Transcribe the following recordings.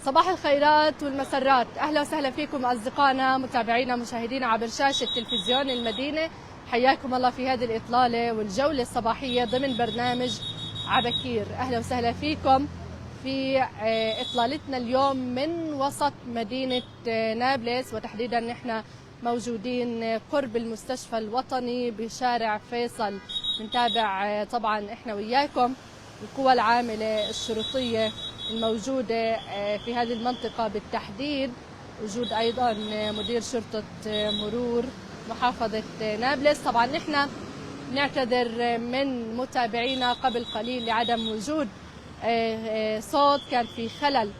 صباح الخيرات والمسرات، أهلا وسهلا فيكم أصدقائنا متابعينا مشاهدينا عبر شاشة تلفزيون المدينة. حياكم الله في هذه الإطلالة والجولة الصباحية ضمن برنامج عبكير. أهلا وسهلا فيكم في إطلالتنا اليوم من وسط مدينة نابلس، وتحديدا نحن موجودين قرب المستشفى الوطني بشارع فيصل. بنتابع طبعا احنا وياكم القوى العاملة الشرطية الموجودة في هذه المنطقة بالتحديد، وجود أيضا مدير شرطة مرور محافظة نابلس. طبعا نحن نعتذر من متابعينا قبل قليل لعدم وجود صوت، كان في خلل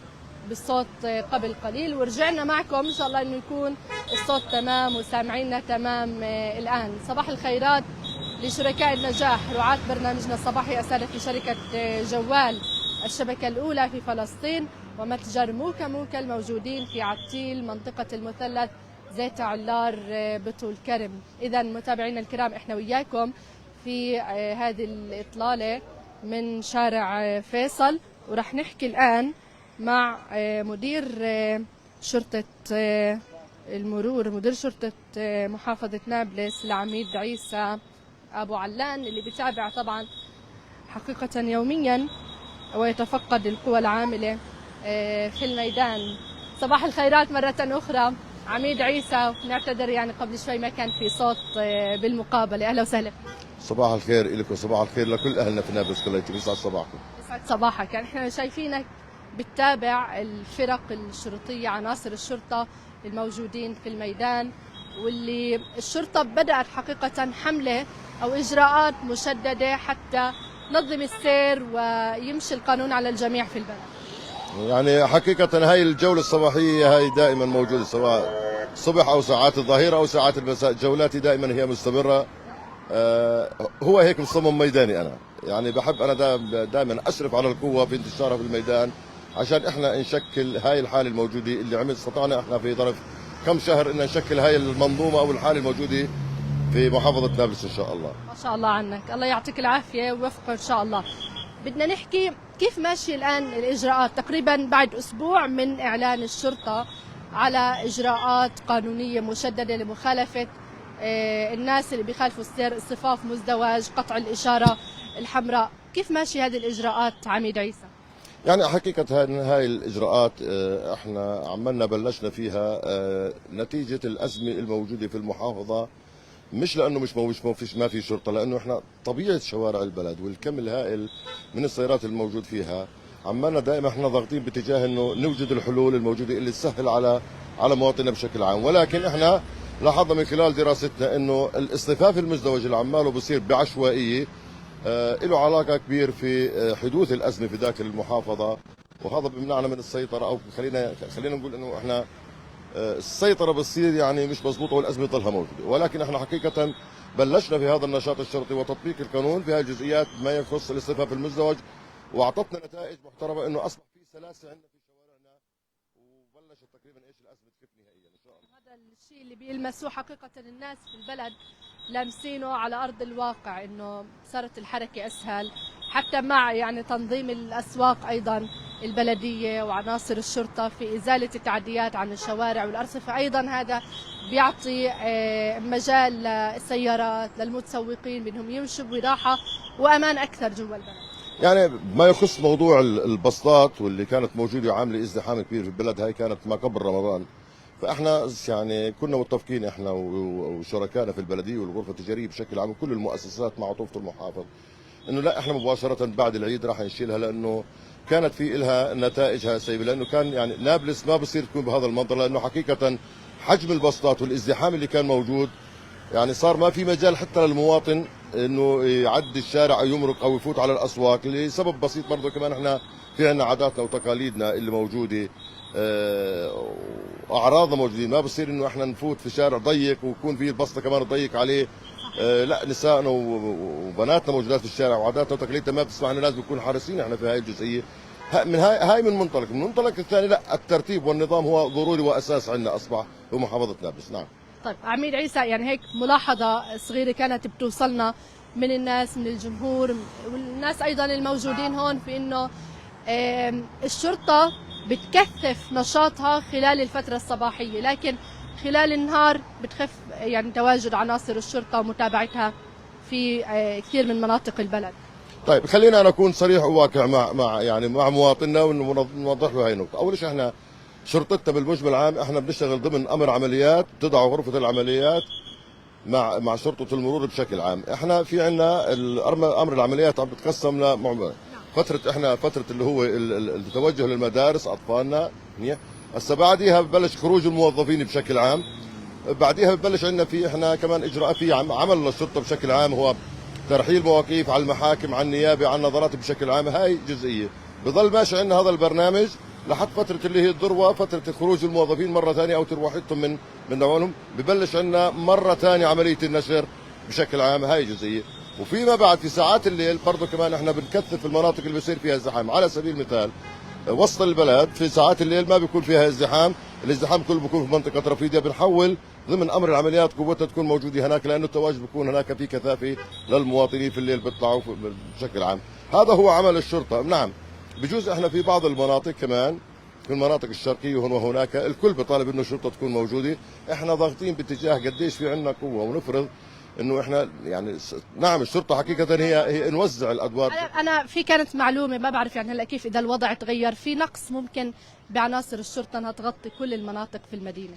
بالصوت قبل قليل، ورجعنا معكم إن شاء الله إنه يكون الصوت تمام وسامعيننا تمام الآن. صباح الخيرات لشركاء النجاح رعاة برنامجنا الصباحي السادة في شركة جوال الشبكة الأولى في فلسطين ومتجر موكا موكا الموجودين في عتيل منطقة المثلث زيت علار بطول كرم. إذا متابعينا الكرام احنا وياكم في هذه الإطلالة من شارع فيصل، ورح نحكي الآن مع مدير شرطة المرور، مدير شرطة محافظة نابلس العميد عيسى أبو علان، اللي بيتابع طبعا حقيقة يوميا ويتفقد القوى العاملة في الميدان. صباح الخيرات مرة أخرى عميد عيسى، نعتذر يعني قبل شوي ما كان في صوت بالمقابلة. أهلا وسهلا. صباح الخير لكم، صباح الخير لكل أهلنا في نابلس كليتي، بيسعد صباحكم. يسعد صباحك. يعني احنا شايفينك بتتابع الفرق الشرطية، عناصر الشرطة الموجودين في الميدان، واللي الشرطة بدأت حقيقة حملة أو إجراءات مشددة حتى نظم السير ويمشي القانون على الجميع في البلد. يعني حقيقة هاي الجولة الصباحية هاي دائما موجودة، سواء الصبح أو ساعات الظهيرة أو ساعات المساء، جولاتي دائما هي مستمرة. هو هيك مصمم ميداني أنا، يعني بحب أنا دائما أشرف على القوة في انتشارها في الميدان عشان إحنا نشكل هاي الحالة الموجودة اللي استطعنا إحنا في ظرف كم شهر إن نشكل هاي المنظومة أو الحالة الموجودة في محافظة نابلس إن شاء الله. ما شاء الله عنك، الله يعطيك العافية ووفقك إن شاء الله. بدنا نحكي كيف ماشي الآن الإجراءات، تقريبا بعد أسبوع من إعلان الشرطة على إجراءات قانونية مشددة لمخالفة الناس اللي بيخالفوا السير، اصطفاف مزدوج، قطع الإشارة الحمراء. كيف ماشي هذه الإجراءات عميد عيسى؟ يعني حقيقة هاي الإجراءات احنا عملنا بلشنا فيها نتيجة الأزمة الموجودة في المحافظة، مش لأنه ما في شرطة، لأنه احنا طبيعة شوارع البلد والكم الهائل من السيارات الموجود فيها، عمالنا دائما احنا ضاغطين باتجاه انه نوجد الحلول الموجودة اللي تسهل على مواطننا بشكل عام. ولكن احنا لاحظنا من خلال دراستنا انه الاصطفاف المزدوج اللي عماله بصير بعشوائية له علاقة كبير في حدوث الأزمة في داخل المحافظة، وهذا بيمنعنا من السيطرة، أو خلينا نقول إنه إحنا السيطرة بتصير يعني مش مضبوطة والأزمة تظلها موجودة. ولكن إحنا حقيقة بلشنا في هذا النشاط الشرطي وتطبيق القانون في هذه الجزئيات ما يخص الاصطفاف المزدوج، وأعطتنا نتائج محترمة إنه أصبح في سلاسة عندنا في شوارعنا، وبلشت تقريبا إيش الأزمة تخف نهائيا إن شاء الله. هذا الشيء اللي بيلمسوه حقيقة الناس في البلد، لامسينه على أرض الواقع، إنه صارت الحركة أسهل، حتى مع يعني تنظيم الأسواق أيضا البلدية وعناصر الشرطة في إزالة التعديات عن الشوارع والأرصفة. أيضا هذا بيعطي مجال للسيارات للمتسوقين بأنهم يمشوا براحة وأمان أكثر جوا البلد. يعني ما يخص موضوع البسطات واللي كانت موجودة وعاملة ازدحام كبير في البلد، هاي كانت ما قبل رمضان، فاحنا يعني كنا متفقين احنا وشركائنا في البلديه والغرفه التجاريه بشكل عام وكل المؤسسات مع عطوفه المحافظ انه لا احنا مباشره بعد العيد راح نشيلها، لانه كانت في لها نتائجها سيئه، لانه كان يعني نابلس ما بصير تكون بهذا المنظر، لانه حقيقه حجم البسطات والازدحام اللي كان موجود يعني صار ما في مجال حتى للمواطن انه يعدي الشارع او يمرق او يفوت على الاسواق، لسبب بسيط برضه كمان احنا في عندنا عاداتنا وتقاليدنا اللي موجوده، اعراضنا موجودين، ما بصير انه احنا نفوت في شارع ضيق ويكون في البسطه كمان ضيق عليه. لا، نسائنا وبناتنا موجودات في الشارع، وعاداتنا وتقاليدنا ما بتسمح لنا، لازم نكون حريصين احنا في هاي الجزئيه. هاي من منطلق، من المنطلق الثاني لا، الترتيب والنظام هو ضروري واساس عندنا اصبح في محافظه نابلس. نعم. طيب عميد عيسى، يعني هيك ملاحظه صغيره كانت بتوصلنا من الناس، من الجمهور والناس ايضا الموجودين هون، في انه الشرطه بتكثف نشاطها خلال الفترة الصباحية، لكن خلال النهار بتخف يعني تواجد عناصر الشرطة ومتابعتها في كثير من مناطق البلد. طيب خلينا انا اكون صريح وواقع مع مواطننا ونوضح له هاي النقطه. اول شيء احنا شرطتنا بالمجمل العام احنا بنشتغل ضمن امر عمليات بتضع غرفه العمليات مع شرطه المرور بشكل عام. احنا في عندنا امر العمليات عم بتقسم فتره اللي هو التوجه للمدارس اطفالنا منيح. هسه بعديها ببلش خروج الموظفين بشكل عام، بعديها ببلش عندنا في احنا كمان اجراء في عمل للشرطه بشكل عام، هو ترحيل مواقيف على المحاكم، على النيابه، على النظارات بشكل عام. هاي جزئيه بضل ماشي عندنا هذا البرنامج لحد فتره اللي هي الذروه، فتره خروج الموظفين مره ثانيه او تروحتهم من دوامهم، ببلش عندنا مره ثانيه عمليه النشر بشكل عام. هاي جزئيه. وفيما بعد في ساعات الليل برضه كمان احنا بنكثف المناطق اللي بيصير فيها ازدحام. على سبيل المثال وسط البلد في ساعات الليل ما بيكون فيها ازدحام، الازدحام كله بيكون في منطقه رفيديه، بنحول ضمن امر العمليات قوتها تكون موجوده هناك، لانه التواجد بيكون هناك في كثافه للمواطنين في الليل بيطلعوا بشكل عام. هذا هو عمل الشرطه. نعم بجوز احنا في بعض المناطق كمان في المناطق الشرقيه هون وهناك الكل بيطالب انه الشرطه تكون موجوده، احنا ضاغطين باتجاه قديش في عندنا قوه ونفرض انه احنا يعني نعم الشرطه حقيقه هي نوزع الادوار. انا في كانت معلومه ما بعرف يعني هلا كيف اذا الوضع تغير، في نقص ممكن بعناصر الشرطه انها تغطي كل المناطق في المدينه.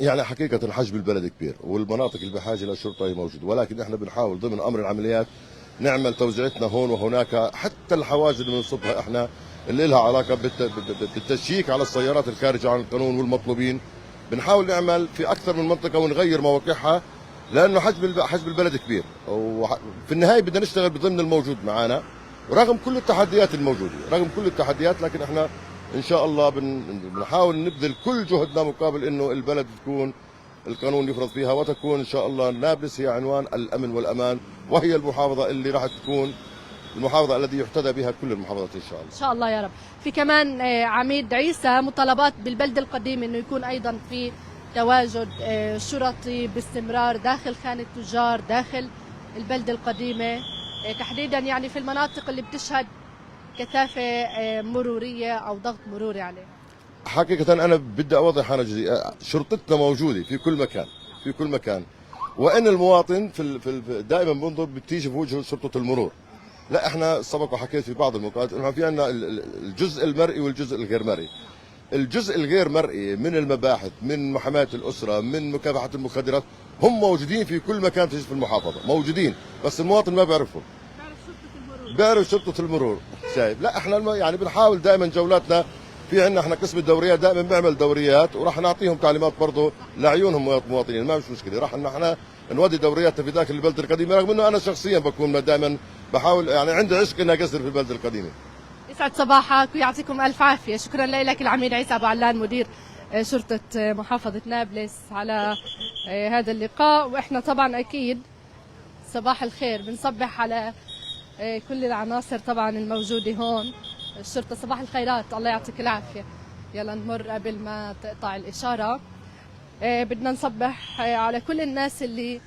يعني حقيقة حجم البلد كبير والمناطق اللي بحاجة للشرطة هي موجودة، ولكن احنا بنحاول ضمن أمر العمليات نعمل توزيعتنا هون وهناك. حتى الحواجز اللي بنصبها احنا اللي لها علاقة بالتشييك على السيارات الخارجة عن القانون والمطلوبين، بنحاول نعمل في أكثر من منطقة ونغير مواقعها، لأنه حجم البلد كبير، وفي النهاية بدنا نشتغل بضمن الموجود معنا ورغم كل التحديات الموجودة، رغم كل التحديات، لكن احنا ان شاء الله بنحاول نبذل كل جهدنا مقابل انه البلد تكون القانون يفرض فيها، وتكون ان شاء الله نابلس هي عنوان الامن والامان، وهي المحافظه اللي راح تكون المحافظه التي يحتذى بها كل المحافظات ان شاء الله. ان شاء الله يا رب. في كمان عميد عيسى مطالبات بالبلد القديم انه يكون ايضا في تواجد شرطي باستمرار داخل خان التجار داخل البلدة القديمة، تحديدا يعني في المناطق اللي بتشهد كثافة مرورية أو ضغط مروري عليه. حقيقة أنا بدي أوضح أنا جزئية، شرطتنا موجودة في كل مكان، في كل مكان، وإن المواطن دائما بنظر بتيجي في وجهه شرطة المرور. لا احنا سبق وحكيت في بعض المقاطع انه في عندنا الجزء المرئي والجزء الغير مرئي. الجزء الغير مرئي من المباحث، من محاماة الأسرة، من مكافحة المخدرات، هم موجودين في كل مكان في المحافظة، موجودين، بس المواطن ما بيعرفهم. بيعرف شرطة المرور. شايف؟ لا احنا يعني بنحاول دائما جولاتنا، في عندنا احنا قسم الدوريات دائما بنعمل دوريات، وراح نعطيهم تعليمات برضه لعيونهم مواطنين، ما مش مشكلة، راح احنا نودي دورياتنا في ذاك البلدة القديمة، رغم انه انا شخصيا بكون دائما بحاول يعني عندي عشق اني اقصر في البلدة القديمة. يسعد صباحك ويعطيكم الف عافيه. شكرا لك العميد عيسى ابو علان مدير شرطه محافظه نابلس على هذا اللقاء. واحنا طبعا اكيد صباح الخير بنصبح على كل العناصر طبعا الموجوده هون. الشرطه صباح الخيرات، الله يعطيك العافيه. يلا نمر قبل ما تقطع الاشاره. بدنا نصبح على كل الناس اللي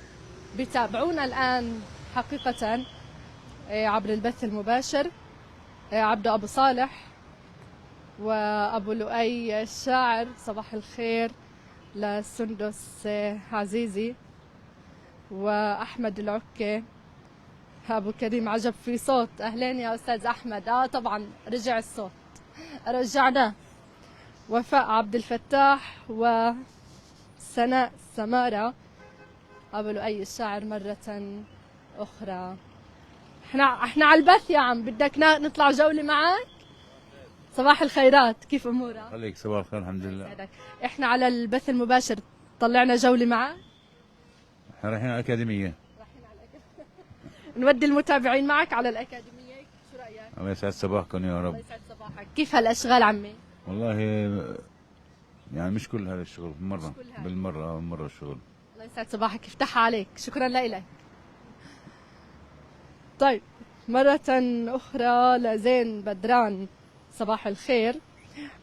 بيتابعونا الان حقيقه عبر البث المباشر. عبد أبو صالح وأبو لؤي الشاعر صباح الخير، لسندس عزيزي وأحمد العكي. أبو كريم عجب في صوت، أهلين يا أستاذ أحمد. طبعا رجع الصوت، رجعناه. وفاء عبد الفتاح وسناء سمارة. أبو لؤي الشاعر مرة أخرى. احنا على البث يا عم، بدك نطلع جولة معك؟ صباح الخيرات، كيف امورك؟ عليك صباح الخير، الحمد لله. احنا على البث المباشر، طلعنا جولة معك؟ احنا رايحين على الأكاديمية. نودي المتابعين معك على الأكاديمية، شو رأيك؟ الله يسعد صباحكم يا رب. الله يسعد صباحك. كيف هالأشغال عمي؟ والله يعني مش كل هذا الشغل مرة، بالمرة الشغل. الله يسعد صباحك، يفتحها عليك، شكرا لك. طيب مرة أخرى لزين بدران صباح الخير،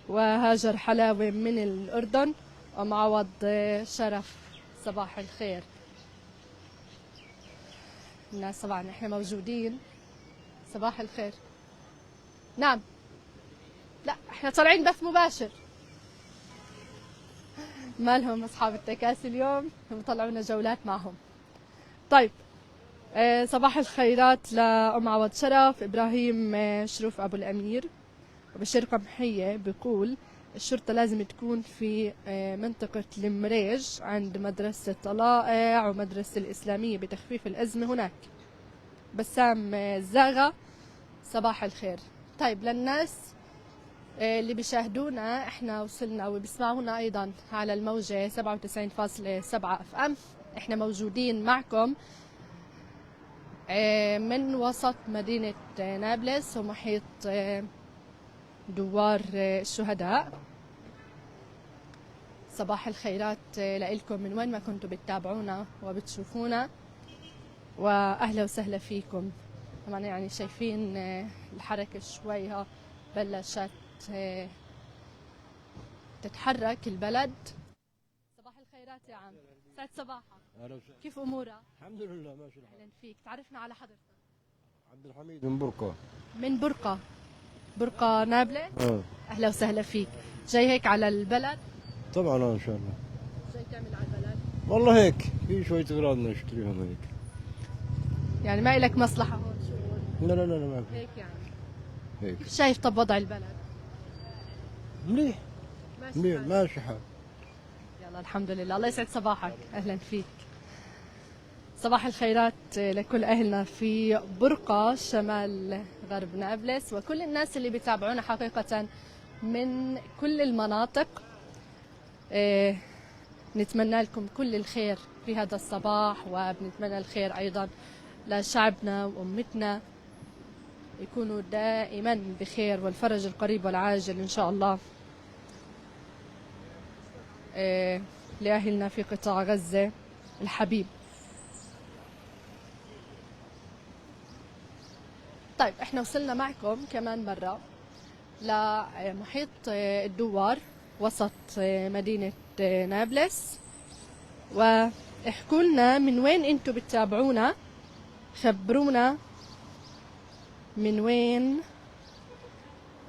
وهاجر حلاوة من الأردن، ومعوض شرف صباح الخير. الناس طبعا احنا موجودين. صباح الخير. نعم لا احنا طالعين بث مباشر. مالهم اصحاب التكاسي اليوم طلعونا جولات معهم. طيب صباح الخيرات لأم عوض شرف، إبراهيم شروف أبو الأمير. وبشير قمحية بيقول الشرطة لازم تكون في منطقة المريج عند مدرسة طلائع ومدرسة الإسلامية بتخفيف الأزمة هناك. بسام الزاغة صباح الخير. طيب للناس اللي بيشاهدونا، احنا وصلنا وبيسمعونا ايضا على الموجة 97.7 FM. احنا موجودين معكم من وسط مدينة نابلس ومحيط دوار الشهداء. صباح الخيرات لكم من وين ما كنتوا بتتابعونا وبتشوفونا، واهلا وسهلا فيكم. طبعا يعني شايفين الحركة شوي بلشت تتحرك البلد. صباح الخيرات يا عم، سعد صباحك. كيف امورك؟ الحمد لله ماشي الحال. اهلا فيك، تعرفنا على حضرتك. عبد الحميد من برقة. من برقة نابلة. اهلا وسهلا فيك. جاي هيك على البلد؟ طبعا ان شاء الله. جاي تعمل على البلد؟ والله هيك في شوية اغراض نشتريهم هيك. يعني ما إلك مصلحة هون شغل؟ لا لا لا ما في. هيك يعني. هيك. كيف شايف طب وضع البلد؟ مليح. مليح حال. ماشي حال. يلا الحمد لله، الله يسعد صباحك، اهلا فيك. صباح الخيرات لكل اهلنا في برقة شمال غرب نابلس وكل الناس اللي بيتابعونا حقيقة من كل المناطق. نتمنى لكم كل الخير في هذا الصباح، وبنتمنى الخير ايضا لشعبنا وامتنا، يكونوا دائما بخير والفرج القريب والعاجل ان شاء الله لأهلنا في قطاع غزة الحبيب. طيب احنا وصلنا معكم كمان مرة لمحيط الدوار وسط مدينة نابلس، واحكوا لنا من وين انتم بتتابعونا، خبرونا من وين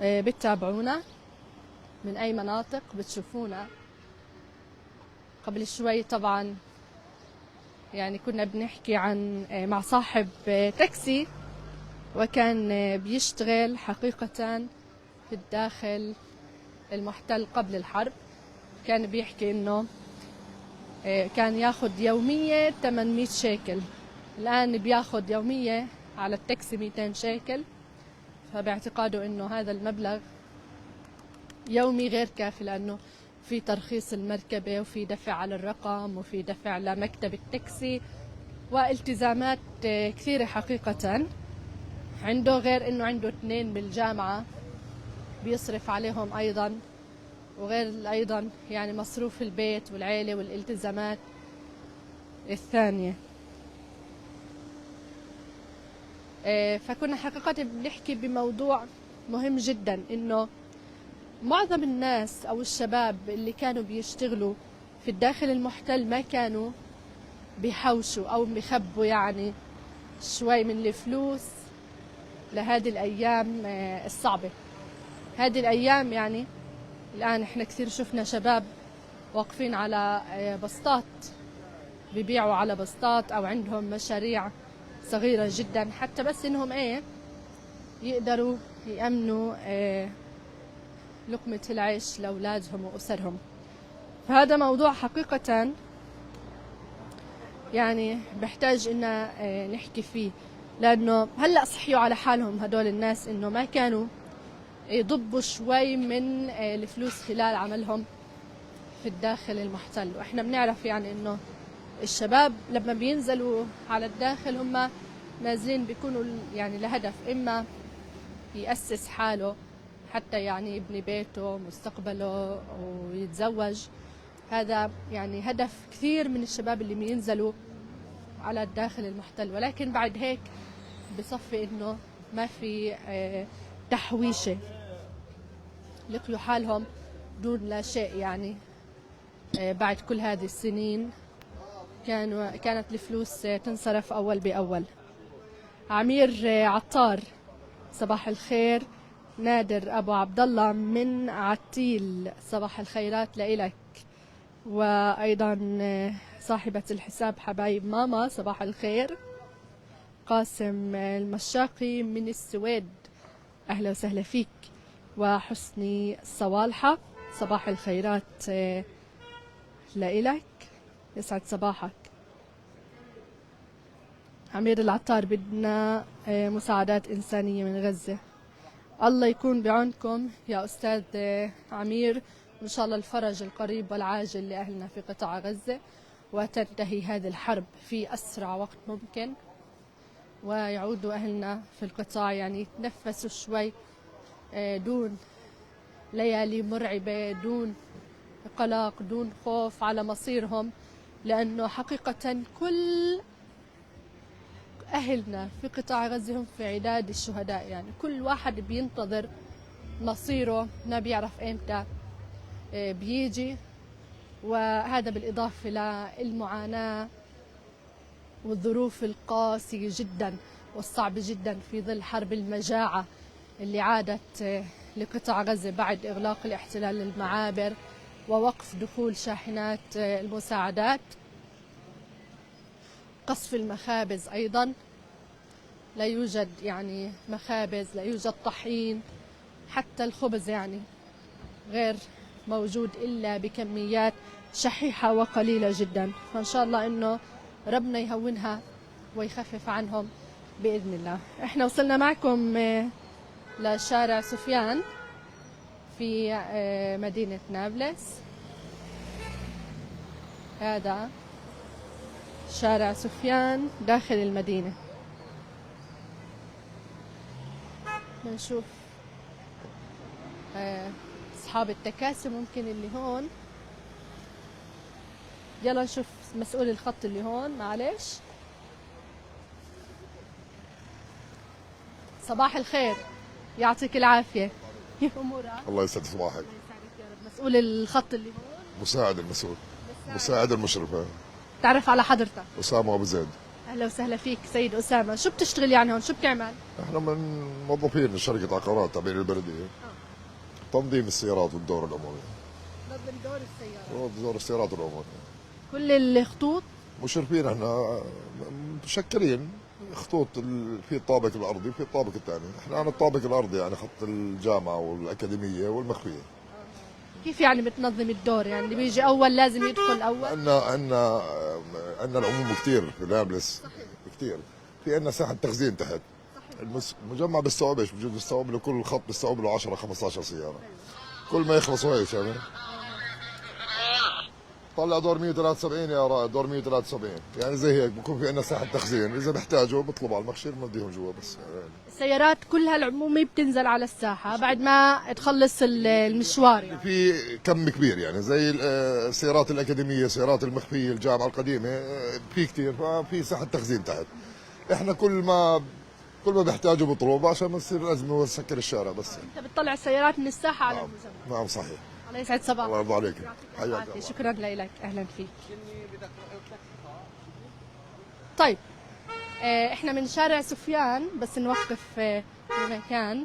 بتتابعونا، من اي مناطق بتشوفونا. قبل شوي طبعا يعني كنا بنحكي عن مع صاحب تاكسي وكان بيشتغل حقيقة في الداخل المحتل قبل الحرب. كان بيحكي انه كان ياخد يومية 800 شيكل، الآن بياخد يومية على التاكسي 200 شيكل، فباعتقاده انه هذا المبلغ يومي غير كافي، لأنه في ترخيص المركبة وفي دفع على الرقم وفي دفع لمكتب التاكسي والتزامات كثيرة حقيقة عنده، غير انه عنده 2 بالجامعة بيصرف عليهم ايضا، وغير ايضا يعني مصروف البيت والعيلة والالتزامات الثانية. فكنا حقيقة بنحكي بموضوع مهم جدا، انه معظم الناس او الشباب اللي كانوا بيشتغلوا في الداخل المحتل ما كانوا بيحوشوا او بيخبوا يعني شوي من الفلوس لهذه الايام الصعبة. هذه الايام يعني الان احنا كثير شفنا شباب واقفين على بسطات، بيبيعوا على بسطات او عندهم مشاريع صغيرة جدا حتى بس انهم يقدروا يأمنوا لقمة العيش لأولادهم وأسرهم. فهذا موضوع حقيقة يعني بحتاج إن نحكي فيه، لأنه هلأ صحيوا على حالهم هدول الناس، إنه ما كانوا يضبوا شوي من الفلوس خلال عملهم في الداخل المحتل. وإحنا بنعرف يعني إنه الشباب لما بينزلوا على الداخل هم نازلين بيكونوا يعني لهدف، إما يأسس حاله حتى يعني يبني بيته مستقبله ويتزوج. هذا يعني هدف كثير من الشباب اللي بينزلوا على الداخل المحتل، ولكن بعد هيك بصفي انه ما في تحويشة، لقيوا حالهم دون لا شيء. يعني بعد كل هذه السنين كانت الفلوس تنصرف أول بأول. عمير عطار صباح الخير نادر أبو عبد الله من عتيل، صباح الخيرات لإلك. وأيضا صاحبة الحساب حبايب ماما، صباح الخير. قاسم المشاقي من السويد، أهلا وسهلا فيك. وحسني الصوالحة، صباح الخيرات لإلك، يسعد صباحك. عمير العطار، بدنا مساعدات إنسانية من غزة. الله يكون بعونكم يا أستاذ عمير، إن شاء الله الفرج القريب والعاجل لأهلنا في قطاع غزة، وتنتهي هذه الحرب في أسرع وقت ممكن، ويعودوا أهلنا في القطاع يعني يتنفسوا شوي دون ليالي مرعبة، دون قلق، دون خوف على مصيرهم، لأنه حقيقة كل أهلنا في قطاع غزة هم في عداد الشهداء، يعني كل واحد بينتظر مصيره، ما بيعرف إمتى بيجي. وهذا بالإضافة للمعاناة والظروف القاسية جدا والصعبة جدا في ظل حرب المجاعة اللي عادت لقطاع غزة بعد إغلاق الاحتلال للمعابر ووقف دخول شاحنات المساعدات، قصف المخابز أيضا، لا يوجد يعني مخابز، لا يوجد طحين، حتى الخبز يعني غير موجود إلا بكميات شحيحة وقليلة جدا. فإن شاء الله إنه ربنا يهونها ويخفف عنهم بإذن الله. إحنا وصلنا معكم لشارع سفيان في مدينة نابلس. هذا شارع سفيان داخل المدينة. بنشوف أصحاب التكاسي ممكن اللي هون. يلا نشوف مسؤول الخط اللي هون، معلش. صباح الخير، يعطيك العافية. كيف أمورك؟ الله يسعد صباحك. الله يسعدك يا رب. مسؤول الخط اللي هون؟ مساعد المسؤول، مساعد المشرف. تعرف على حضرتك؟ أسامة أبو زيد. أهلا وسهلا فيك سيد أسامة. شو بتشتغل يعني هون؟ شو بتعمل؟ احنا من موظفين شركة عقارات تابعين البلدية. تنظيم السيارات والدور العمومي. نظم دور السيارة. دور السيارات والعمومي. كل الخطوط؟ مشرفين احنا مشكلين خطوط، في الطابق الأرضي وفي الطابق الثاني. احنا على الطابق الأرضي يعني خط الجامعة والأكاديمية والمخفية. كيف يعني بتنظم الدور؟ يعني اللي بيجي أول لازم يدخل أول؟ عندنا العموم كثير في نابلس. صحيح. كثير. في عندنا ساحة تخزين تحت. صحيح. المجمع بيستوعب ايش؟ بجوز بيستوعب له كل خط بيستوعب له 10 15 سيارة. كل ما يخلصوا هيك يعني. طلع دور 173 يا رائد، دور 173 يعني زي هيك بكون في عندنا ساحة تخزين، إذا بيحتاجوا بيطلبوا على المخشير بنوديهم جوا بس. السيارات كلها العمومي بتنزل على الساحة بعد ما تخلص المشوار يعني. في كم كبير يعني زي السيارات الأكاديمية، السيارات المخفية، الجامعة القديمة، في كثير، ففي ساحة تخزين تحت. احنا كل ما بيحتاجوا بيطلبوا عشان ما تصير أزمة ونسكر الشارع بس. انت بتطلع السيارات من الساحة على المجمع. نعم صحيح. الله يسعد صباحك. الله يرضى عليك. حياك. شكرا لك، اهلا فيك. طيب احنا من شارع سفيان، بس نوقف في مكان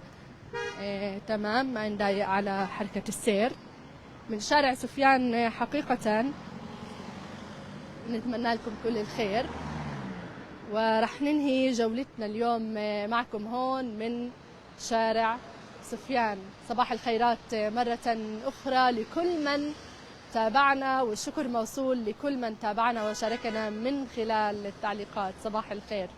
تمام ما نضايق على حركة السير. من شارع سفيان حقيقة نتمنى لكم كل الخير، ورح ننهي جولتنا اليوم معكم هون من شارع سفيان. صباح الخيرات مرة أخرى لكل من تابعنا، والشكر موصول لكل من تابعنا وشاركنا من خلال التعليقات. صباح الخير.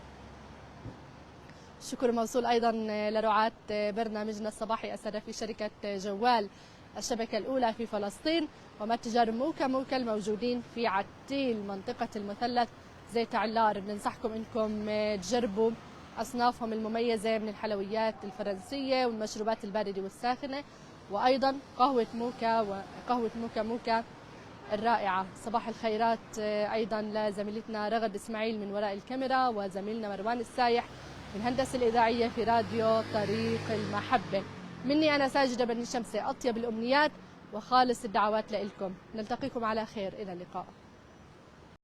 الشكر موصول أيضا لرعاة برنامجنا الصباحي أسرة في شركة جوال الشبكة الأولى في فلسطين، ومتجر موكا الموجودين في عتيل منطقة المثلث زيت علار. بننصحكم انكم تجربوا اصنافهم المميزه من الحلويات الفرنسيه والمشروبات البارده والساخنه، وايضا قهوه موكا الرائعه. صباح الخيرات ايضا لزميلتنا رغد اسماعيل من وراء الكاميرا، وزميلنا مروان السايح من الهندسه الاذاعيه في راديو طريق المحبه. مني انا ساجده بني شمسه، اطيب الامنيات وخالص الدعوات لكم. نلتقيكم على خير، الى اللقاء.